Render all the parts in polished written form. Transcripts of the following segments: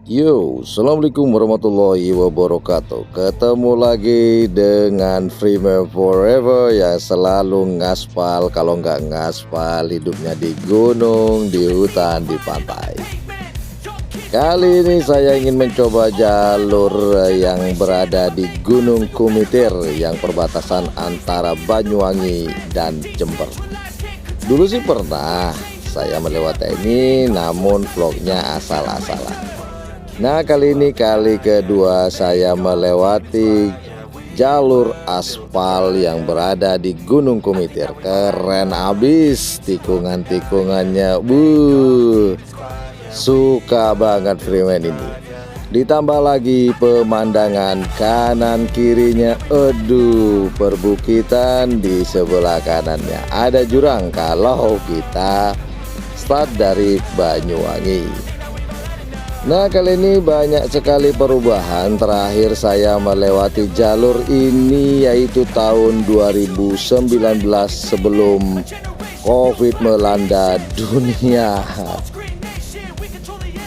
Yo, assalamualaikum warahmatullahi wabarakatuh. Ketemu lagi dengan Freeman Forever yang selalu ngaspal. Kalau nggak ngaspal, hidupnya di gunung, di hutan, di pantai. Kali ini saya ingin mencoba jalur yang berada di Gunung Kumitir, yang perbatasan antara Banyuwangi dan Jember. Dulu sih pernah saya melewati ini, namun vlognya asal-asalan. Nah, kali ini kali kedua saya melewati jalur aspal yang berada di Gunung Kumitir. Keren abis tikungan-tikungannya. Suka banget Freeman ini. Ditambah lagi pemandangan kanan kirinya. Aduh, perbukitan di sebelah kanannya. Ada jurang kalau kita start dari Banyuwangi. Nah, kali ini banyak sekali perubahan. Terakhir saya melewati jalur ini yaitu tahun 2019 sebelum COVID melanda dunia.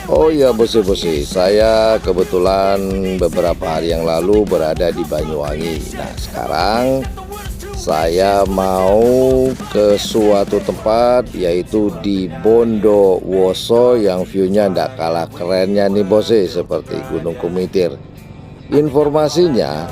Oh ya bosi, saya kebetulan beberapa hari yang lalu berada di Banyuwangi. Nah, sekarang saya mau ke suatu tempat yaitu di Bondowoso yang view-nya ndak kalah kerennya nih bose, seperti Gunung Kumitir. Informasinya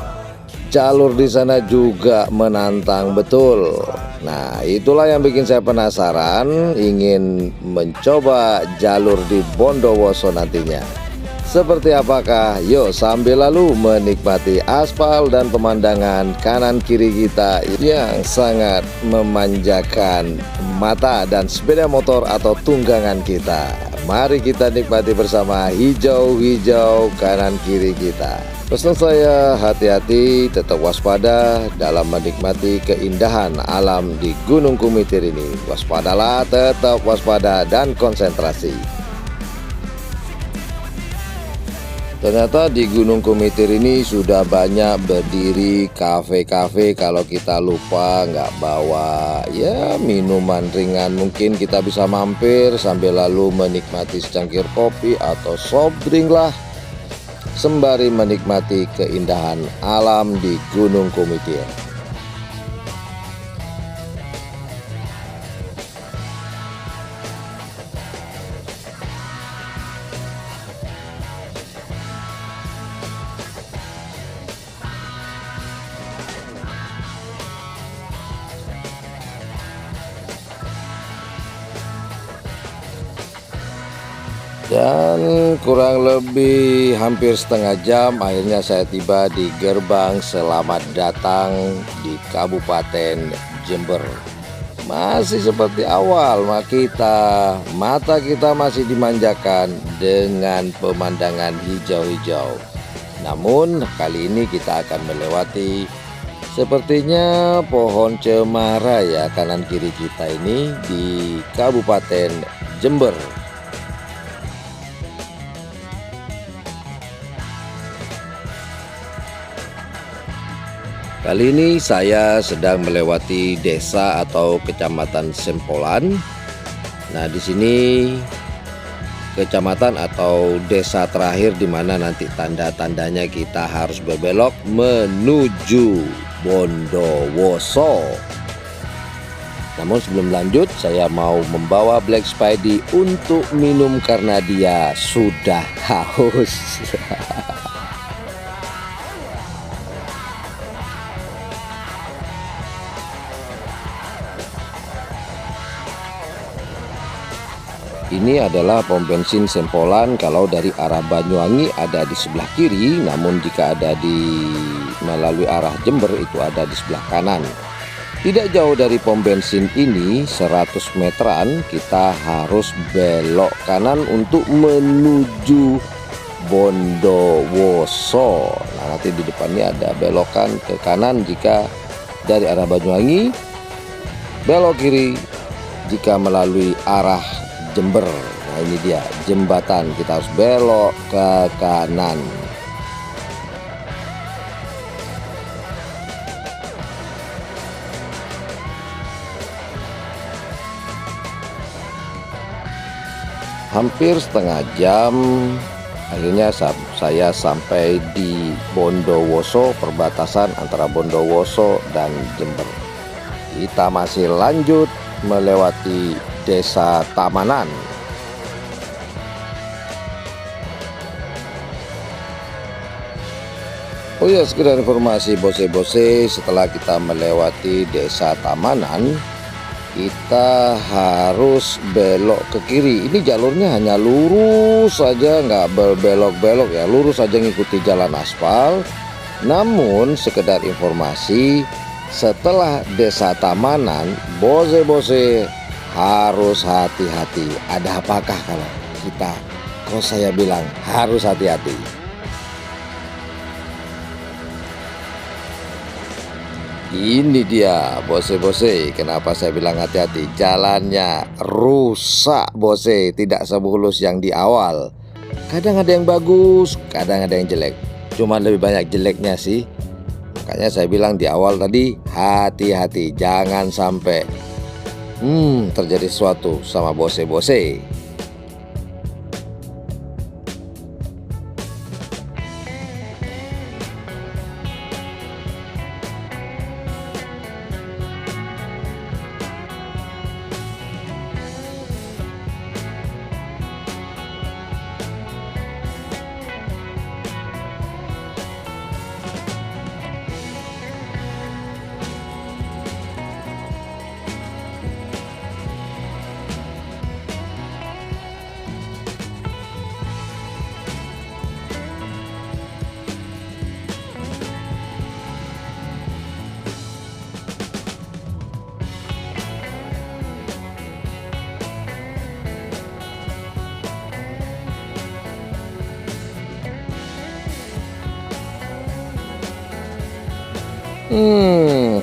jalur di sana juga menantang betul. Nah, itulah yang bikin saya penasaran, ingin mencoba jalur di Bondowoso nantinya. Seperti apakah? Yuk sambil lalu menikmati aspal dan pemandangan kanan kiri kita yang sangat memanjakan mata dan sepeda motor atau tunggangan kita. Mari kita nikmati bersama hijau-hijau kanan kiri kita. Pesan saya, hati-hati, tetap waspada dalam menikmati keindahan alam di Gunung Kumitir ini. Waspadalah, tetap waspada dan konsentrasi. Ternyata di Gunung Kumitir ini sudah banyak berdiri kafe-kafe. Kalau kita lupa nggak bawa ya minuman ringan, mungkin kita bisa mampir sambil lalu menikmati secangkir kopi atau soft drink lah, sembari menikmati keindahan alam di Gunung Kumitir. Dan kurang lebih hampir setengah jam akhirnya saya tiba di gerbang selamat datang di Kabupaten Jember. Masih seperti awal, mata kita masih dimanjakan dengan pemandangan hijau-hijau. Namun kali ini kita akan melewati sepertinya pohon cemara ya kanan kiri kita ini di Kabupaten Jember. Kali ini saya sedang melewati desa atau kecamatan Sempolan. Nah, di sini kecamatan atau desa terakhir di mana nanti tanda-tandanya kita harus berbelok menuju Bondowoso. Namun sebelum lanjut, saya mau membawa Black Spidey untuk minum karena dia sudah haus. Ini adalah pom bensin Sempolan. Kalau dari arah Banyuwangi ada di sebelah kiri, namun jika ada melalui arah Jember itu ada di sebelah kanan. Tidak jauh dari pom bensin ini, 100 meteran kita harus belok kanan untuk menuju Bondowoso. Nah, nanti di depannya ada belokan ke kanan jika dari arah Banyuwangi, belok kiri jika melalui arah Jember. Nah, ini dia jembatan, kita harus belok ke kanan. Hampir setengah jam Akhirnya saya sampai di Bondowoso, perbatasan antara Bondowoso dan Jember. Kita masih lanjut melewati Desa Tamanan. Oh ya, sekedar informasi bose-bose, setelah kita melewati Desa Tamanan, kita harus belok ke kiri. Ini jalurnya hanya lurus saja, nggak berbelok-belok ya, lurus saja ngikuti jalan aspal. Namun sekedar informasi, setelah Desa Tamanan, bose-bose harus hati-hati. Ada apakah kalau kita, kalau saya bilang harus hati-hati? Ini dia bose-bose, kenapa saya bilang hati-hati. Jalannya rusak bose, tidak semulus yang di awal. Kadang ada yang bagus, kadang ada yang jelek. Cuma lebih banyak jeleknya sih. Makanya saya bilang di awal tadi, hati-hati, jangan sampai terjadi sesuatu sama bose-bose.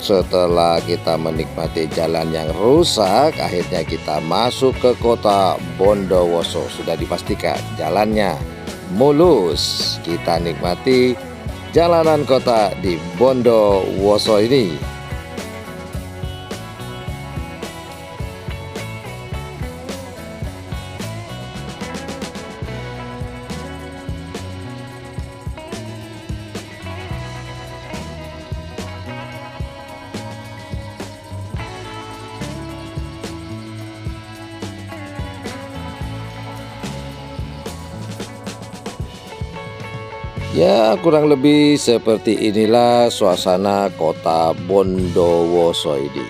Setelah kita menikmati jalan yang rusak, akhirnya kita masuk ke kota Bondowoso. Sudah dipastikan jalannya mulus. Kita nikmati jalanan kota di Bondowoso ini. Ya, kurang lebih seperti inilah suasana kota Bondowoso ini.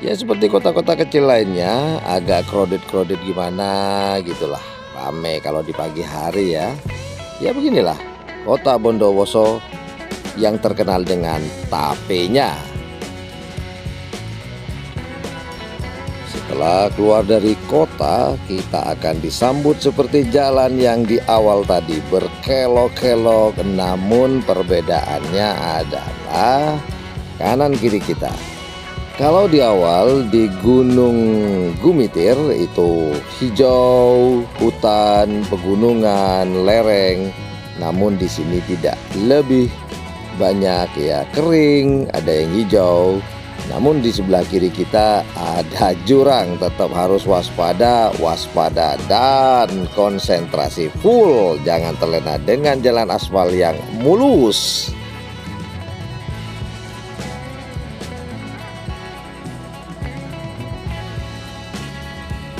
Ya, seperti kota-kota kecil lainnya, agak crowded gimana gitulah. Rame kalau di pagi hari ya. Ya beginilah kota Bondowoso yang terkenal dengan tapenya. Setelah keluar dari kota, kita akan disambut seperti jalan yang di awal tadi, berkelok-kelok, namun perbedaannya adalah kanan kiri kita. Kalau di awal di Gunung Gumitir itu hijau, hutan, pegunungan, lereng, namun di sini tidak, lebih banyak ya kering, ada yang hijau. Namun di sebelah kiri kita ada jurang, tetap harus waspada dan konsentrasi full. Jangan terlena dengan jalan aspal yang mulus.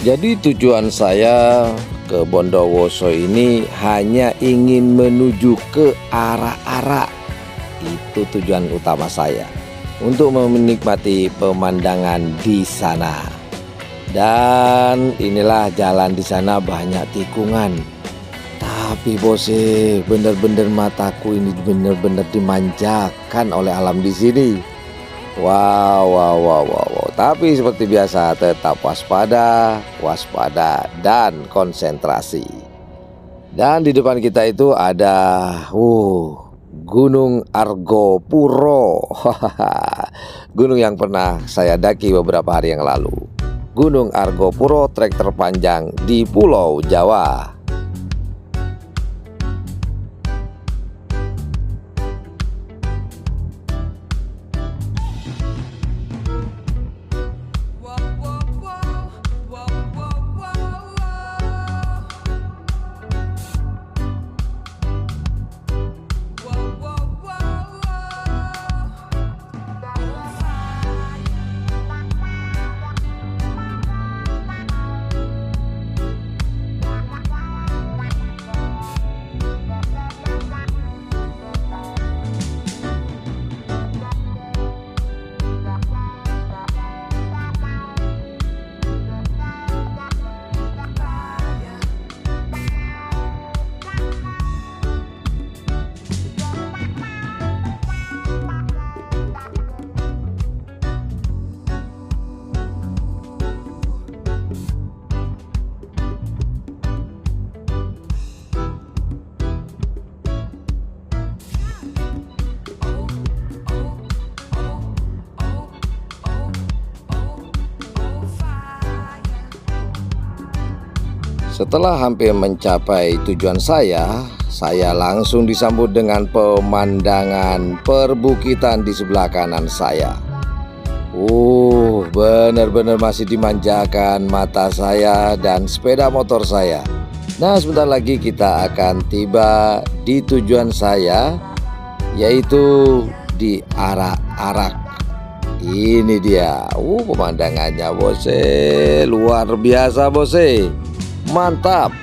Jadi tujuan saya ke Bondowoso ini hanya ingin menuju ke Arak-Arak. Itu tujuan utama saya, untuk menikmati pemandangan di sana. Dan inilah jalan di sana banyak tikungan. Tapi bose, bener-bener mataku ini bener-bener dimanjakan oleh alam di sini. Wow. Tapi seperti biasa tetap waspada dan konsentrasi. Dan di depan kita itu ada Gunung Argopuro. Gunung yang pernah saya daki beberapa hari yang lalu. Gunung Argopuro, trek terpanjang di Pulau Jawa. Setelah hampir mencapai tujuan saya langsung disambut dengan pemandangan perbukitan di sebelah kanan saya. Benar-benar masih dimanjakan mata saya dan sepeda motor saya. Nah, sebentar lagi kita akan tiba di tujuan saya, yaitu di Arak-Arak. Ini dia. Pemandangannya bose, luar biasa bose. Mantap.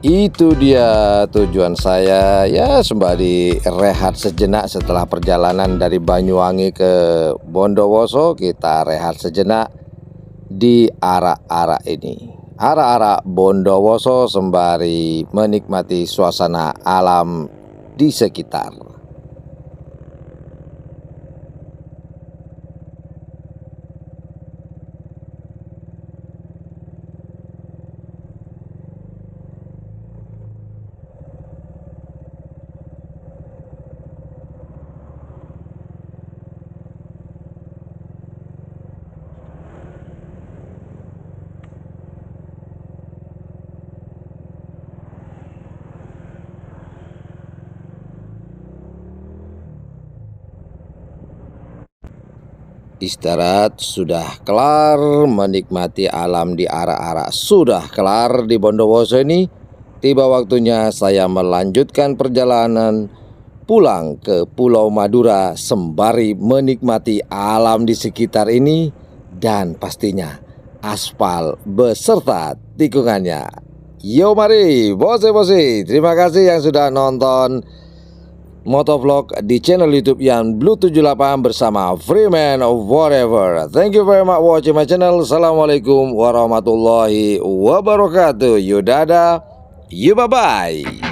Itu dia tujuan saya, ya sembari rehat sejenak setelah perjalanan dari Banyuwangi ke Bondowoso. Kita rehat sejenak di Arak-Arak ini, Arak-Arak Bondowoso, sembari menikmati suasana alam di sekitar. Istirahat sudah kelar, menikmati alam di Arak-Arak sudah kelar di Bondowoso ini. Tiba waktunya saya melanjutkan perjalanan pulang ke Pulau Madura sembari menikmati alam di sekitar ini dan pastinya aspal beserta tikungannya. Yo mari bose-bose, terima kasih yang sudah nonton motovlog di channel YouTube Yan Blue 78 bersama Freeman of Whatever. Thank you very much watching my channel. Assalamualaikum warahmatullahi wabarakatuh. Yo dadah, yo bye bye.